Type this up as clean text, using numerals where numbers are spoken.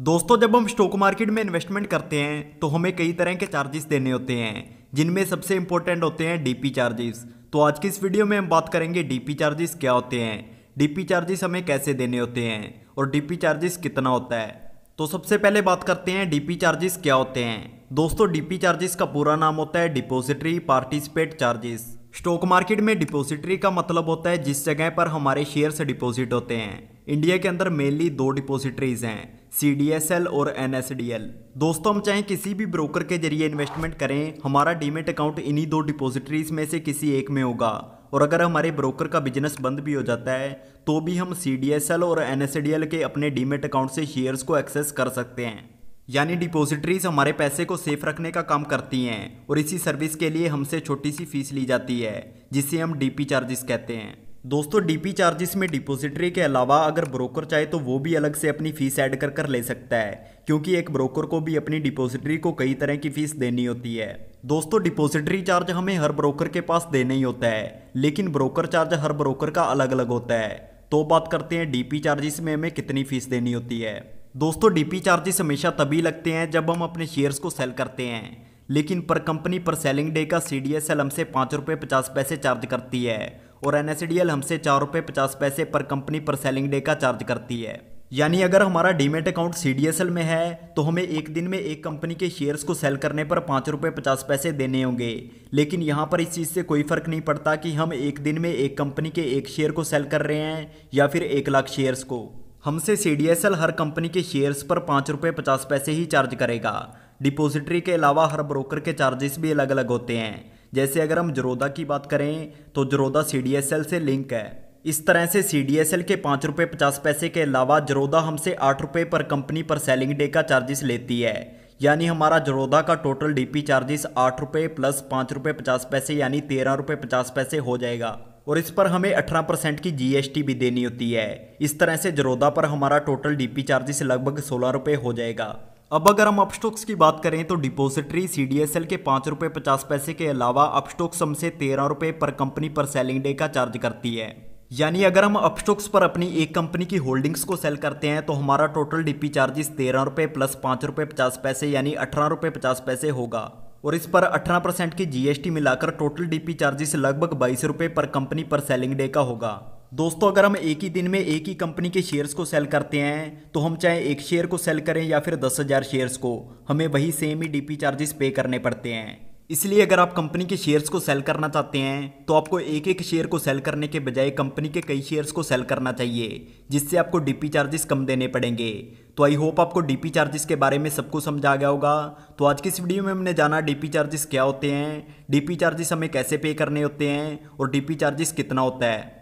दोस्तों, जब हम स्टॉक मार्केट में इन्वेस्टमेंट करते हैं तो हमें कई तरह के चार्जेस देने होते हैं, जिनमें सबसे इंपॉर्टेंट होते हैं डीपी चार्जेस। तो आज की इस वीडियो में हम बात करेंगे डीपी चार्जेस क्या होते हैं, डीपी चार्जेस हमें कैसे देने होते हैं और डीपी चार्जेस कितना होता है। तो सबसे पहले बात करते हैं डीपी चार्जेस क्या होते हैं। दोस्तों, डीपी चार्जेस का पूरा नाम होता है depository participate charges. Stock market में डिपॉजिटरी का मतलब होता है जिस जगह पर हमारे शेयर्स डिपॉजिट होते हैं। इंडिया के अंदर मेनली दो डिपॉजिटरीज हैं, CDSL और NSDL। दोस्तों, हम चाहे किसी भी ब्रोकर के जरिए इन्वेस्टमेंट करें, हमारा डीमेट अकाउंट इन्हीं दो डिपॉजिटरीज में से किसी एक में होगा। और अगर हमारे ब्रोकर का बिजनेस बंद भी हो जाता है तो भी हम CDSL और NSDL के अपने डीमेट अकाउंट से शेयर्स को एक्सेस कर सकते हैं। यानी डिपॉजिटरीज हमारे पैसे को सेफ रखने का काम करती हैं और इसी सर्विस के लिए हमसे छोटी सी फीस ली जाती है, जिसे हम डीपी चार्जेस कहते हैं। दोस्तों, डीपी चार्जेस में डिपॉजिटरी के अलावा अगर ब्रोकर चाहे तो वो भी अलग से अपनी फीस ऐड कर कर ले सकता है, क्योंकि एक ब्रोकर को भी अपनी डिपॉजिटरी को कई तरह की फीस देनी होती है। दोस्तों, डिपॉजिटरी चार्ज हमें हर ब्रोकर के पास देना ही होता है, लेकिन ब्रोकर चार्ज हर ब्रोकर का अलग अलग होता है। तो बात करते हैं डीपी चार्जेस में हमें कितनी फीस देनी होती है। दोस्तों, डीपी चार्जेस हमेशा तभी लगते हैं जब हम अपने शेयर्स को सेल करते हैं, लेकिन पर कंपनी पर सेलिंग डे का CDSL हमसे ₹5.50 चार्ज करती है और NSDL हमसे ₹4.50 पर कंपनी पर सेलिंग डे का चार्ज करती है। यानी अगर हमारा डीमेट अकाउंट CDSL में है तो हमें एक दिन में एक कंपनी के शेयर्स को सेल करने पर ₹5.50 देने होंगे, लेकिन यहाँ पर इस चीज़ से कोई फर्क नहीं पड़ता कि हम एक दिन में एक कंपनी के एक शेयर को सेल कर रहे हैं या फिर 1 लाख शेयर्स को। हमसे CDSL हर कंपनी के शेयर्स पर ₹5.50 ही चार्ज करेगा। डिपॉजिटरी के अलावा हर ब्रोकर के चार्जेस भी अलग अलग होते हैं। जैसे अगर हम जरोदा की बात करें तो जरोदा CDSL से लिंक है। इस तरह से CDSL के ₹5.50 के अलावा जरोदा हमसे ₹8 पर कंपनी पर सेलिंग डे का चार्जेस लेती है। यानी हमारा जरोदा का टोटल डीपी चार्जेस ₹8 प्लस ₹5.50 यानी ₹13.50 हो जाएगा। और इस पर हमें 18% की GST भी देनी होती है। इस तरह से जरोदा पर हमारा टोटल डीपी चार्जेस लगभग ₹16 हो जाएगा। अब अगर हम अपस्टॉक्स की बात करें तो डिपॉजिटरी CDSL के ₹5.50 के अलावा अपस्टॉक्स हमसे ₹13 पर कंपनी पर सेलिंग डे का चार्ज करती है। यानी अगर हम अपस्टॉक्स पर अपनी एक कंपनी की होल्डिंग्स को सेल करते हैं तो हमारा टोटल डीपी चार्जेस ₹13 प्लस ₹5.50 यानी ₹18.50 होगा। और इस पर 18% की GST मिलाकर टोटल डीपी चार्जेस लगभग ₹22 पर कंपनी पर सेलिंग डे का होगा। दोस्तों, अगर हम एक ही दिन में एक ही कंपनी के शेयर्स को सेल करते हैं तो हम चाहे एक शेयर को सेल करें या फिर 10,000 शेयर्स को, हमें वही सेम ही डीपी चार्जेस पे करने पड़ते हैं। इसलिए अगर आप कंपनी के शेयर्स को सेल करना चाहते हैं तो आपको एक एक शेयर को सेल करने के बजाय कंपनी के कई शेयर्स को सेल करना चाहिए, जिससे आपको डीपी चार्जेस कम देने पड़ेंगे। तो आई होप आपको डीपी चार्जेस के बारे में सब कुछ समझ आ गया होगा। तो आज की इस वीडियो में हमने जाना डीपी चार्जेस क्या होते हैं, डीपी चार्जेस हमें कैसे पे करने होते हैं और डीपी चार्जेस कितना होता है।